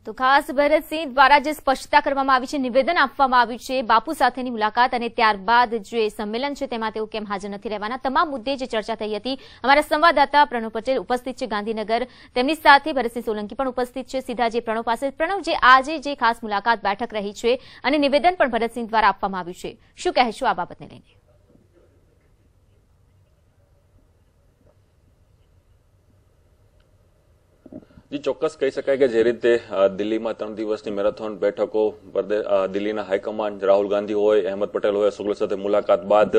તો ખાસ ભરતસિંહ દ્વારા જે સ્પષ્ટતા કરવામાં આવી છે, નિવેદન આપવામાં આવ્યું છે બાપુ સાથેની મુલાકાત અને ત્યારબાદ જે સંમેલન છે તેમાં તેઓ કેમ હાજર નથી રહેવાના, તમામ મુદ્દે જે ચર્ચા થઈ હતી. અમારા સંવાદદાતા પ્રણવ પટેલ ઉપસ્થિત છે ગાંધીનગર, તેમની સાથે ભરતસિંહ સોલંકી પણ ઉપસ્થિત છે. સીધા જે પ્રણવ પાસે. પ્રણવ, જે આજે જે ખાસ મુલાકાત બેઠક રહી છે અને નિવેદન પણ ભરતસિંહ દ્વારા આપવામાં આવ્યું છે, શું કહેશો આ બાબતને લઈને? જી, ચોક્કસ કહી શકાય કે જે રીતે દિલ્હીમાં 3 દિવસની મેરેથોન બેઠકો દિલ્હીના હાઈકમાન્ડ રાહુલ ગાંધી હોય, અહેમદ પટેલ હોય, શુક્લ સાથે મુલાકાત બાદ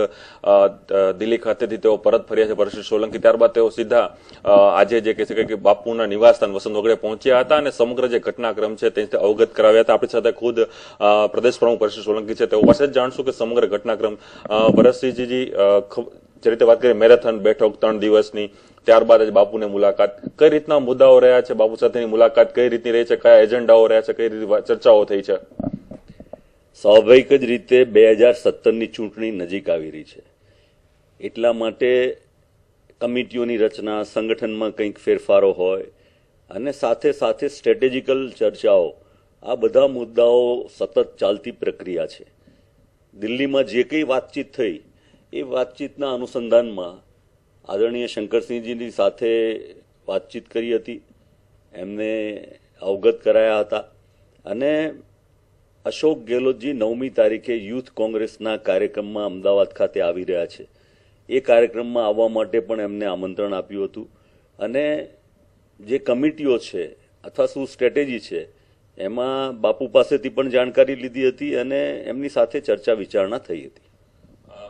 દિલ્હી ખાતેથી તેઓ પરત ફર્યા છે ભરતસિંહ સોલંકી. ત્યારબાદ તેઓ સીધા આજે જે કહી શકાય કે બાપુના નિવાસસ્થાન વસંત વગડે પહોંચ્યા હતા અને સમગ્ર જે ઘટનાક્રમ છે તેનાથી અવગત કરાવ્યા હતા. આપણી સાથે ખુદ પ્રદેશ પ્રમુખ ભરતસિંહ સોલંકી છે, તેઓ પાસે જ જાણશું કે સમગ્ર ઘટનાક્રમ. ભરતસિંહજી, જે રીતે વાત કરીએ મેરેથોન બેઠક 3 દિવસની, ત્યારબાદ જ બાપુને મુલાકાત, કઈ રીતના મુદ્દાઓ રહ્યા છે, બાપુ સાથેની મુલાકાત કઈ રીતની રહી છે, કયા એજન્ડાઓ રહ્યા છે, કઈ રીતે ચર્ચાઓ થઈ છે? સ્વાભાવિક જ રીતે 2017ની ચૂંટણી નજીક આવી રહી છે, એટલા માટે કમિટીઓની રચના, સંગઠનમાં કંઈક ફેરફારો હોય અને સાથે સાથે સ્ટ્રેટેજિકલ ચર્ચાઓ, આ બધા મુદ્દાઓ સતત ચાલતી પ્રક્રિયા છે. દિલ્હીમાં જે કંઈ વાતચીત થઈ એ વાતચીતના અનુસંધાનમાં આદરણીય શંકરસિંહજીની સાથે વાતચીત કરી હતી, એમને અવગત કરાયા હતા અને અશોક ગેહલોતજી 9મી તારીખે યુથ કોંગ્રેસના કાર્યક્રમમાં અમદાવાદ ખાતે આવી રહ્યા છે. એ કાર્યક્રમમાં આવવા માટે પણ એમને આમંત્રણ આપ્યું હતું અને જે કમિટીઓ છે અથવા શું સ્ટ્રેટેજી છે એમાં બાપુ પાસેથી પણ જાણકારી લીધી હતી અને એમની સાથે ચર્ચા વિચારણા થઈ હતી.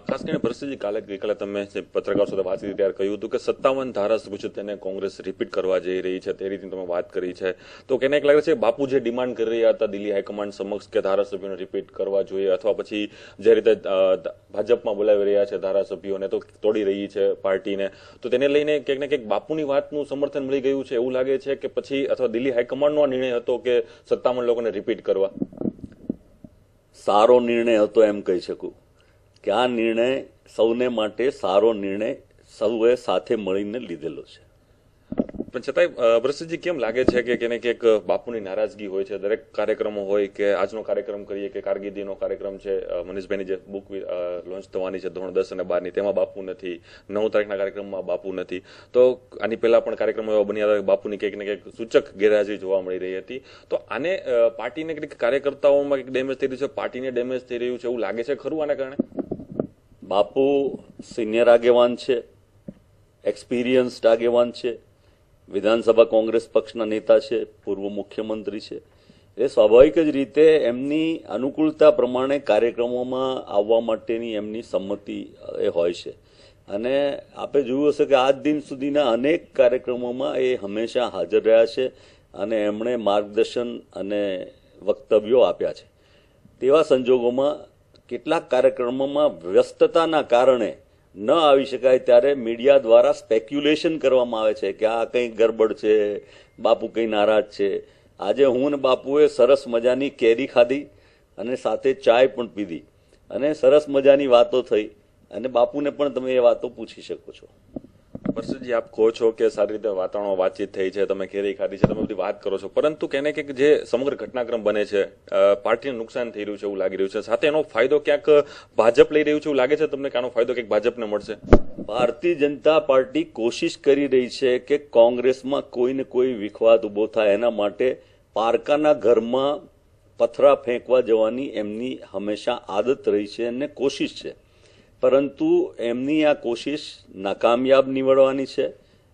ખાસ કરીને ભરતસિંહજી, ગઈકાલે તમે પત્રકારો સાથે વાત કરી ત્યારે કહ્યું હતું કે 57 ધારાસભ્યો છે તેને કોંગ્રેસ રિપીટ કરવા જઈ રહી છે, તે રીતની તમે વાત કરી છે. તો કેને એક લાગે છે બાપુ જે ડિમાન્ડ કરી રહ્યા હતા દિલ્હી હાઈકમાન્ડ સમક્ષ કે ધારાસભ્યોને રિપીટ કરવા જોઈએ, અથવા પછી જે રીતે ભાજપમાં બોલાવી રહ્યા છે ધારાસભ્યોને તો તોડી રહી છે પાર્ટીને, તો તેને લઈને ક્યાંક ને ક્યાંક બાપુની વાતનું સમર્થન મળી ગયું છે એવું લાગે છે કે પછી અથવા દિલ્હી હાઈકમાન્ડનો આ નિર્ણય હતો કે 57 લોકોને રિપીટ કરવા? સારો નિર્ણય હતો એમ કહી શકું કે આ નિર્ણય સૌને માટે સારો નિર્ણય સૌએ સાથે મળીને લીધેલો છે. પણ છતાંય ભરતસિંહજી, કેમ લાગે છે કે કેને ક્યાંક બાપુની નારાજગી હોય છે? દરેક કાર્યક્રમો હોય કે આજનો કાર્યક્રમ કરીએ કે કારકિર્દીનો કાર્યક્રમ છે, મનીષભાઈની જે બુક લોન્ચ થવાની છે ધોરણ 10 અને 12ની, તેમાં બાપુ નથી. 9 તારીખના કાર્યક્રમમાં બાપુ નથી. તો આની પહેલા પણ કાર્યક્રમો એવા બન્યા હતા કે બાપુની કંઈક ને કંઈક સૂચક ગેરહાજરી જોવા મળી રહી હતી. તો આને પાર્ટીને કંઈક કાર્યકર્તાઓમાં કંઈક ડેમેજ થઈ રહ્યું છે, પાર્ટીને ડેમેજ થઈ રહ્યું છે એવું લાગે છે ખરું આના કારણે? બાપુ સિનિયર આગેવાન છે, એક્સપિરિયન્સ્ડ આગેવાન છે, વિધાનસભા કોંગ્રેસ પક્ષના નેતા છે, પૂર્વ મુખ્યમંત્રી છે. એ સ્વાભાવિક જ રીતે એમની અનુકૂળતા પ્રમાણે કાર્યક્રમોમાં આવવા માટેની એમની સંમતિ એ હોય છે અને આપણે જોયું હશે કે આજ દિન સુધીના અનેક કાર્યક્રમોમાં એ હંમેશા હાજર રહ્યા છે અને એમણે માર્ગદર્શન અને વક્તવ્યો આપ્યા છે. તેવા સંજોગોમાં કેટલાક કાર્યક્રમોમાં વ્યસ્તતાના કારણે ન આવી શકાય ત્યારે મીડિયા દ્વારા સ્પેક્યુલેશન કરવામાં આવે છે કે આ કંઈ ગરબડ છે, બાપુ કંઈ નારાજ છે. આજે હું ને બાપુએ સરસ મજાની કેરી ખાધી અને સાથે ચાય પણ પીધી અને સરસ મજાની વાતો થઈ અને બાપુને પણ તમે એ વાતો પૂછી શકો છો. ભરતસિંહજી, આપ કહો છો કે સારી રીતે વાતાવરણમાં વાતચીત થઈ છે, તમે કેરી ખાધી છે, તમે બધી વાત કરો છો, પરંતુ કેને કે જે સમગ્ર ઘટનાક્રમ બને છે પાર્ટીને નુકસાન થઈ રહ્યું છે એવું લાગી રહ્યું છે. સાથે એનો ફાયદો ક્યાંક ભાજપ લઈ રહ્યું છે એવું લાગે છે તમને કે આનો ફાયદો ક્યાંક ભાજપને મળશે? ભારતીય જનતા પાર્ટી કોશિશ કરી રહી છે કે કોંગ્રેસમાં કોઈને કોઈ વિખવાદ ઉભો થાય, એના માટે પારકાના ઘરમાં પથરા ફેંકવા જવાની એમની હંમેશા આદત રહી છે અને કોશિશ છે, પરંતુ એમની આ કોશિશ નાકામયાબ નીવડવાની છે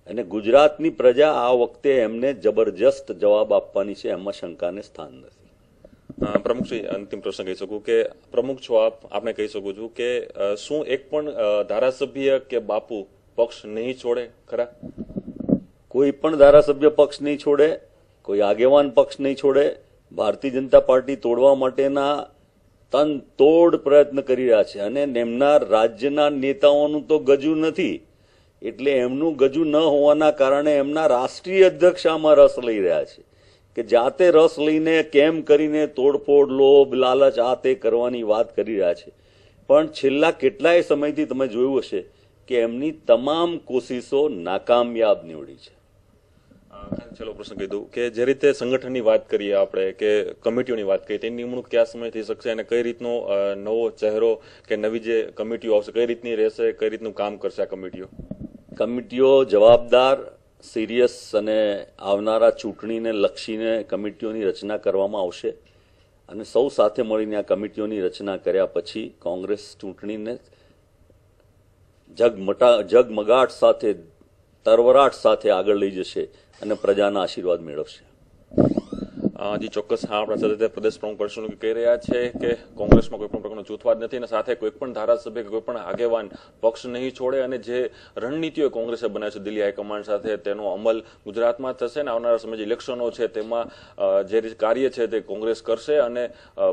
અને ગુજરાતની પ્રજા આ વખતે એમને જબરજસ્ત જવાબ આપવાની છે, એમાં શંકાને સ્થાન નથી. પ્રમુખજી, અંતિમ પ્રશ્ન કહી શકું કે પ્રમુખ છો આપ, આપને કહી શકું છું કે શું એક પણ ધારાસભ્ય કે બાપુ પક્ષ નહીં છોડે ખરા? કોઈ પણ ધારાસભ્ય પક્ષ નહીં છોડે, કોઈ આગેવાન પક્ષ નહીં છોડે. ભારતીય જનતા પાર્ટી તોડવા માટેના તનતોડ પ્રયત્ન કરી રહ્યા છે અને એમના રાજ્યના નેતાઓનું તો ગજુ નથી, એટલે એમનું ગજુ ન હોવાના કારણે એમના રાષ્ટ્રીય અધ્યક્ષ આમાં રસ લઈ રહ્યા છે કે જાતે રસ લઈને કેમ કરીને તોડફોડ, લોભ, લાલચ આ તે કરવાની વાત કરી રહ્યા છે. પણ છેલ્લા કેટલાય સમયથી તમે જોયું હશે કે એમની તમામ કોશિશો નાકામયાબ નીવડી છે. છેલ્લો પ્રશ્ન કીધું કે જે રીતે સંગઠનની વાત કરીએ આપણે કે કમિટીઓની વાત કરીએ તેની નિમણૂક કયા સમય થઈ શકશે અને કઈ રીતનો નવો ચહેરો કે નવી જે કમિટીઓ આવશે કઈ રીતની રહેશે, કઈ રીતનું કામ કરશે આ કમિટીઓ? કમિટીઓ જવાબદાર, સિરિયસ અને આવનારા ચૂંટણીને લક્ષીને કમિટીઓની રચના કરવામાં આવશે અને સૌ સાથે મળીને આ કમિટીઓની રચના કર્યા પછી કોંગ્રેસ ચૂંટણીને જગમગાટ સાથે, તરવરાટ સાથે આગળ લઈ જશે અને પ્રજાના આશીર્વાદ મેળવશે. જી ચોક્કસ. હા, આપણા સાથે પ્રદેશ પ્રમુખ પરસોત્તમ કહી રહ્યા છે કે કોંગ્રેસમાં કોઈ પણ પ્રકારનો જૂથવાદ નથી અને સાથે કોઈ પણ ધારાસભ્ય કે કોઈ પણ આગેવાન પક્ષ નહીં છોડે અને જે રણનીતિઓ કોંગ્રેસે બનાવી છે દિલ્હી હાઈકમાન્ડ સાથે તેનો અમલ ગુજરાતમાં થશે અને આવનારા સમય જે ઇલેક્શનો છે તેમાં જે કાર્ય છે તે કોંગ્રેસ કરશે અને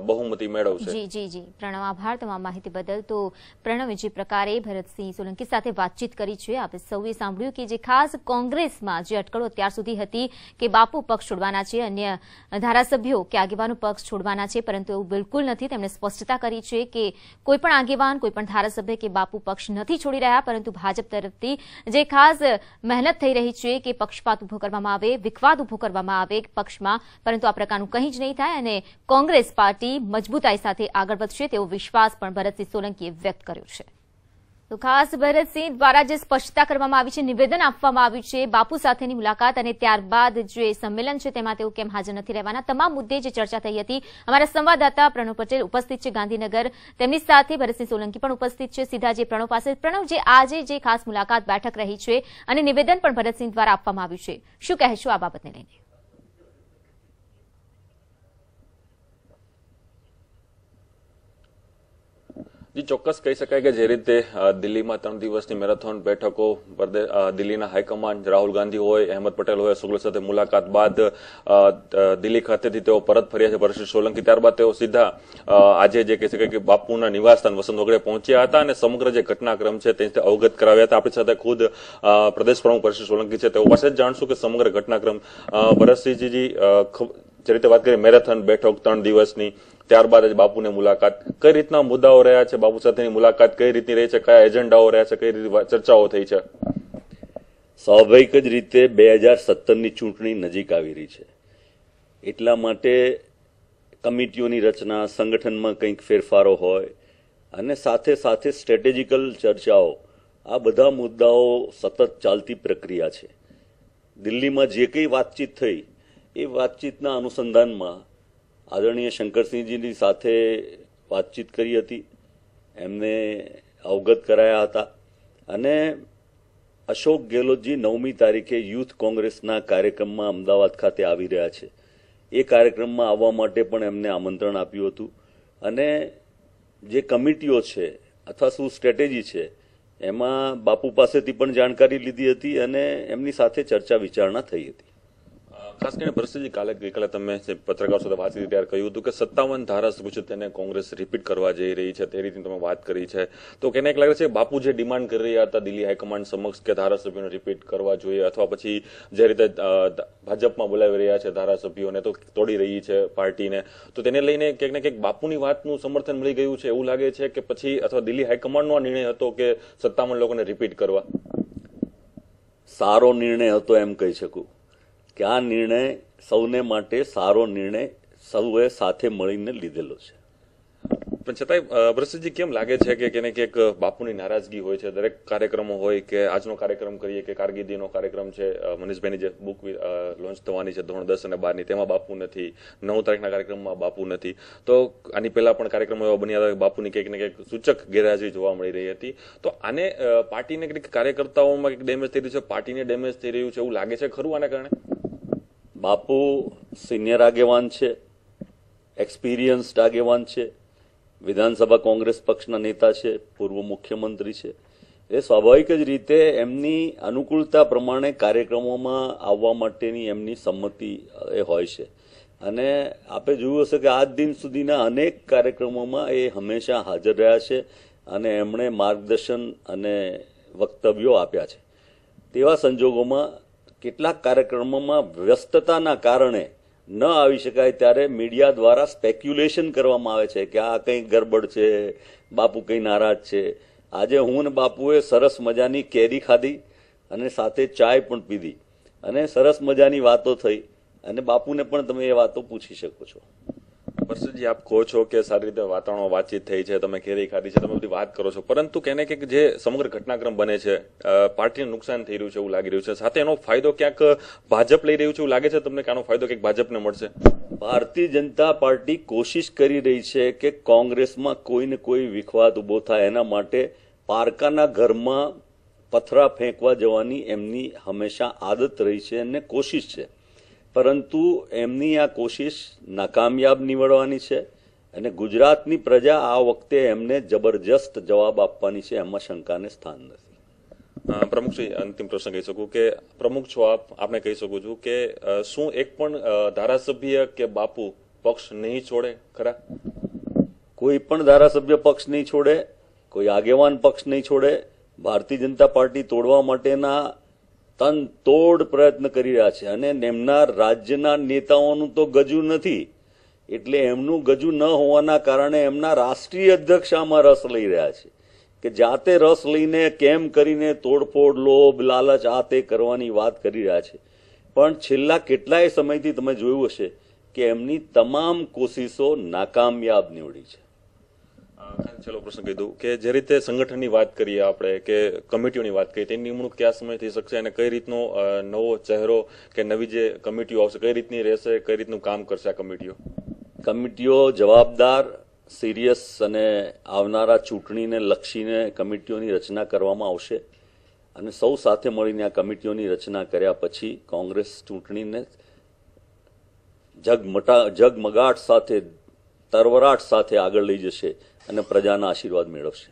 બહુમતી મેળવશે. જી જી જી પ્રણવ, આભાર તમામ માહિતી બદલ. તો પ્રણવ જે પ્રકારે ભરતસિંહ સોલંકી સાથે વાતચીત કરી છે, આપણે સૌએ સાંભળ્યું કે જે ખાસ કોંગ્રેસમાં જે અટકળો અત્યાર સુધી હતી કે બાપુ પક્ષ છોડવાના છે, અન્ય ધારાસભ્યો કે આગેવાનો પક્ષ છોડવાના છે, પરંતુ એવું બિલકુલ નથી. તેમણે સ્પષ્ટતા કરી છે કે કોઈ પણ આગેવાન, કોઈ પણ ધારાસભ્ય કે બાપુ પક્ષ નથી છોડી રહ્યા, પરંતુ ભાજપ તરફથી જે ખાસ મહેનત થઈ રહી છે કે પક્ષપાત ઉભો કરવામાં આવે, વિખવાદ ઉભો કરવામાં આવે પક્ષમાં, પરંતુ આ પ્રકારનું કંઈ જ નહીં થાય અને કોંગ્રેસ પાર્ટી મજબૂતાઈ સાથે આગળ વધશે તેવો વિશ્વાસ પણ ભરતસિંહ સોલંકીએ વ્યક્ત કર્યો છે. તો ખાસ ભરતસિંહ દ્વારા જે સ્પષ્ટતા કરવામાં આવી છે, નિવેદન આપવામાં આવ્યું છે બાપુ સાથેની મુલાકાત અને ત્યારબાદ જે સંમેલન છે તેમાં તેઓ કેમ હાજર નથી રહેવાના, તમામ મુદ્દે જે ચર્ચા થઈ હતી. અમારા સંવાદદાતા પ્રણવ પટેલ ઉપસ્થિત છે ગાંધીનગર, તેમની સાથે ભરતસિંહ સોલંકી પણ ઉપસ્થિત છે. સીધા જે પ્રણવ પાસે. પ્રણવ, જે આજે જે ખાસ મુલાકાત બેઠક રહી છે અને નિવેદન પણ ભરતસિંહ દ્વારા આપવામાં આવ્યું છે, શું કહેશો આ બાબતને લઈને? જી ચોક્કસ કહી શકાય કે જે રીતે દિલ્હીમાં 3 દિવસની મેરેથોન બેઠકો દિલ્હીના હાઈકમાન્ડ રાહુલ ગાંધી હોય, અહેમદ પટેલ હોય, સુગલ સાથે મુલાકાત બાદ દિલ્હી ખાતેથી તેઓ પરત ફર્યા છે ભરતસિંહ સોલંકી. ત્યારબાદ તેઓ સીધા આજે જે કહી શકાય કે બાપુના નિવાસસ્થાન વસંત વગડે પહોંચ્યા હતા અને સમગ્ર જે ઘટનાક્રમ છે તેનાથી અવગત કરાવ્યા હતા. આપણી સાથે ખુદ પ્રદેશ પ્રમુખ ભરતસિંહ સોલંકી છે, તેઓ પાસે જ જાણશું કે સમગ્ર ઘટનાક્રમ. ભરતસિંહજી, જે રીતે વાત કરીએ મેરેથોન બેઠક 3 દિવસની, ત્યારબાદ જ બાપુની મુલાકાત, કઈ રીતના મુદ્દાઓ રહ્યા છે, બાપુ સાથેની મુલાકાત કઈ રીતની રહી છે, કયા એજન્ડાઓ રહ્યા છે, કઈ રીતે ચર્ચાઓ થઈ છે? સ્વાભાવિક જ રીતે 2017ની ચૂંટણી નજીક આવી રહી છે, એટલા માટે કમિટીઓની રચના, સંગઠનમાં કંઈક ફેરફારો હોય અને સાથે સાથે સ્ટ્રેટેજિકલ ચર્ચાઓ, આ બધા મુદ્દાઓ સતત ચાલતી પ્રક્રિયા છે. દિલ્હીમાં જે કંઈ વાતચીત થઈ એ વાતચીતના અનુસંધાનમાં આદરણીય શંકરસિંહજીની સાથે વાતચીત કરી હતી, એમને અવગત કરાયા હતા અને અશોક ગેહલોતજી 9મી તારીખે યુથ કોંગ્રેસના કાર્યક્રમમાં અમદાવાદ ખાતે આવી રહ્યા છે. એ કાર્યક્રમમાં આવવા માટે પણ એમને આમંત્રણ આપ્યું હતું અને જે કમિટીઓ છે અથવા શું સ્ટ્રેટેજી છે એમાં બાપુ પાસેથી પણ જાણકારી લીધી હતી અને એમની સાથે ચર્ચા વિચારણા થઈ હતી. ખાસ કરીને ભરતસિંહજી, ગઈકાલે તમે પત્રકારો સાથે વાત કરી ત્યારે કહ્યું હતું કે 57 ધારાસભ્યો છે તેને કોંગ્રેસ રિપીટ કરવા જઈ રહી છે, તે રીતની તમે વાત કરી છે. તો કેને એક લાગે છે બાપુ જે ડિમાન્ડ કરી રહ્યા હતા દિલ્હી હાઈકમાન્ડ સમક્ષ કે ધારાસભ્યોને રિપીટ કરવા જોઈએ, અથવા પછી જે રીતે ભાજપમાં બોલાવી રહ્યા છે ધારાસભ્યોને તો તોડી રહી છે પાર્ટીને, તો તેને લઈને ક્યાંક ને ક્યાંક બાપુની વાતનું સમર્થન મળી ગયું છે એવું લાગે છે કે પછી અથવા દિલ્હી હાઈકમાન્ડનો આ નિર્ણય હતો કે 57 લોકોને રિપીટ કરવા? સારો નિર્ણય હતો એમ કહી શકું કે આ નિર્ણય સૌને માટે સારો નિર્ણય સૌએ સાથે મળીને લીધેલો છે. પણ છતાંય ભરતસિંહજી, કેમ લાગે છે કે કેને ક્યાંક બાપુની નારાજગી હોય છે? દરેક કાર્યક્રમો હોય કે આજનો કાર્યક્રમ કરીએ કે કારકિર્દીનો કાર્યક્રમ છે, મનીષભાઈની જે બુક લોન્ચ થવાની છે ધોરણ 10 અને 12ની, તેમાં બાપુ નથી. 9 તારીખના કાર્યક્રમમાં બાપુ નથી. તો આની પહેલા પણ કાર્યક્રમો એવા બન્યા હતા કે બાપુની કંઈક ને કંઈક સૂચક ગેરહાજરી જોવા મળી રહી હતી. તો આને પાર્ટીને કંઈક કાર્યકર્તાઓમાં કંઈક ડેમેજ થઈ રહ્યું છે, પાર્ટીને ડેમેજ થઈ રહ્યું છે એવું લાગે છે ખરું આના કારણે? બાપુ સિનિયર આગેવાન છે, એક્સપિરિયન્સ્ડ આગેવાન છે, વિધાનસભા કોંગ્રેસ પક્ષના નેતા છે, પૂર્વ મુખ્યમંત્રી છે. એ સ્વાભાવિક જ રીતે એમની અનુકૂળતા પ્રમાણે કાર્યક્રમોમાં આવવા માટેની એમની સંમતિ એ હોય છે અને આપણે જોયું હશે કે આજ દિન સુધીના અનેક કાર્યક્રમોમાં એ હંમેશા હાજર રહ્યા છે અને એમણે માર્ગદર્શન અને વક્તવ્યો આપ્યા છે. તેવા સંજોગોમાં કેટલાક કાર્યક્રમોમાં વ્યસ્તતાના કારણે ન આવી શકાય ત્યારે મીડિયા દ્વારા સ્પેક્યુલેશન કરવામાં આવે છે કે આ કંઈ ગરબડ છે, બાપુ કંઈ નારાજ છે. આજે હું ને બાપુએ સરસ મજાની કેરી ખાધી અને સાથે ચાય પણ પીધી અને સરસ મજાની વાતો થઈ અને બાપુને પણ તમે એ વાતો પૂછી શકો છો. પરસજી, આપ કહો છો કે સારી રીતે વાતાવરણમાં વાતચીત થઈ છે, તમે કેરી ખાધી છે, તમે બધી વાત કરો છો, પરંતુ કેને કે જે સમગ્ર ઘટનાક્રમ બને છે પાર્ટીને નુકસાન થઈ રહ્યું છે એવું લાગી રહ્યું છે, સાથે એનો ફાયદો ક્યાંક ભાજપ લઈ રહ્યું છે એવું લાગે છે તમને કે આનો ફાયદો ક્યાંક ભાજપને મળશે? ભારતીય જનતા પાર્ટી કોશિશ કરી રહી છે કે કોંગ્રેસમાં કોઈને કોઈ વિખવાદ ઉભો થાય, એના માટે પારકાના ઘરમાં પથરા ફેંકવા જવાની એમની હંમેશા આદત રહી છે અને કોશિશ છે, પરંતુ એમની આ કોશિશ નાકામયાબ નીવડવાની છે અને ગુજરાતની પ્રજા આ વખતે એમને જબરજસ્ત જવાબ આપવાની છે, એમાં શંકાને સ્થાન નથી. પ્રમુખજી, અંતિમ પ્રશ્ન કહી શકું કે પ્રમુખ છો આપ, આપણે કહી શકું છું કે શું એક પણ ધારાસભ્ય કે બાપુ પક્ષ નહીં છોડે ખરા? કોઈ પણ ધારાસભ્ય પક્ષ નહીં છોડે, કોઈ આગેવાન પક્ષ નહીં છોડે. ભારતીય જનતા પાર્ટી તોડવા માટેના તનતોડ પ્રયત્ન કરી રહ્યા છે અને એમના રાજ્યના નેતાઓનું તો ગજુ નથી, એટલે એમનું ગજુ ન હોવાના કારણે એમના રાષ્ટ્રીય અધ્યક્ષ આમાં રસ લઈ રહ્યા છે કે જાતે રસ લઈને કેમ કરીને તોડફોડ, લોભ, લાલચ આ તે કરવાની વાત કરી રહ્યા છે. પણ છેલ્લા કેટલાય સમયથી તમે જોયું હશે કે એમની તમામ કોશિશો નાકામયાબ નીવડી છે. છેલ્લો પ્રશ્ન કીધું કે જે રીતે સંગઠનની વાત કરીએ આપણે કે કમિટીઓની વાત કરીએ, તેની નિમણૂક કયા સમય થઈ શકશે અને કઈ રીતનો નવો ચહેરો કે નવી જે કમિટીઓ આવશે કઈ રીતની રહેશે, કઈ રીતનું કામ કરશે આ કમિટીઓ? કમિટીઓ જવાબદાર, સિરિયસ અને આવનારા ચૂંટણીને લક્ષીને કમિટીઓની રચના કરવામાં આવશે અને સૌ સાથે મળીને આ કમિટીઓની રચના કર્યા પછી કોંગ્રેસ ચૂંટણીને જગમગાટ સાથે, તરવરાટ સાથે આગળ લઈ જશે અને પ્રજાના આશીર્વાદ મેળવશે.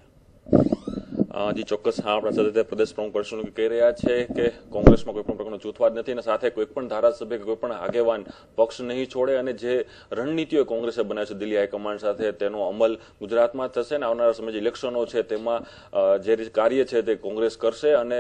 જી ચોક્કસ, હા, આપણા સાથે પ્રદેશ પ્રમુખ પરસોત્તમ કહી રહ્યા છે કે કોંગ્રેસમાં કોઈ પણ પ્રકારનો જૂથવાદ નથી અને સાથે કોઈ પણ ધારાસભ્ય કે કોઈ પણ આગેવાન પક્ષ નહીં છોડે અને જે રણનીતિઓ કોંગ્રેસે બનાવી છે દિલ્હી હાઈકમાન્ડ સાથે તેનો અમલ ગુજરાતમાં થશે અને આવનારા સમય જે ઇલેક્શનો છે તેમાં જે કાર્ય છે તે કોંગ્રેસ કરશે અને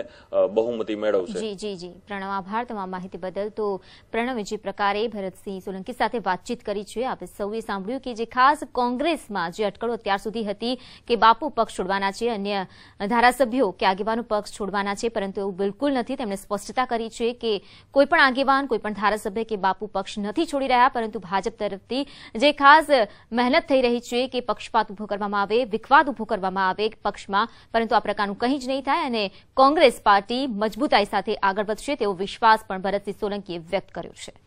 બહુમતી મેળવશે. જી જી જી પ્રણવ, આભાર તમામ માહિતી બદલ. તો પ્રણવ, જે પ્રકારે ભરતસિંહ સોલંકી સાથે વાતચીત કરી છે, આપણે સૌએ સાંભળ્યું કે જે ખાસ કોંગ્રેસમાં જે અટકળો અત્યાર સુધી હતી કે બાપુ પક્ષ છોડવાના છે, અન્ય ધારાસભ્યો કે આગેવાનો પક્ષ છોડવાના છે, પરંતુ એવું બિલકુલ નથી. તેમણે સ્પષ્ટતા કરી છે કે કોઈ પણ આગેવાન, કોઈ પણ ધારાસભ્ય કે બાપુ પક્ષ નથી છોડી રહ્યા, પરંતુ ભાજપ તરફથી જે ખાસ મહેનત થઈ રહી છે કે પક્ષપાત ઉભો કરવામાં આવે, વિખવાદ ઉભો કરવામાં આવે પક્ષમાં, પરંતુ આ પ્રકારનું કંઈ જ નહીં થાય અને કોંગ્રેસ પાર્ટી મજબૂતાઈ સાથે આગળ વધશે તેવો વિશ્વાસ પણ ભરતસિંહ સોલંકીએ વ્યક્ત કર્યો છે.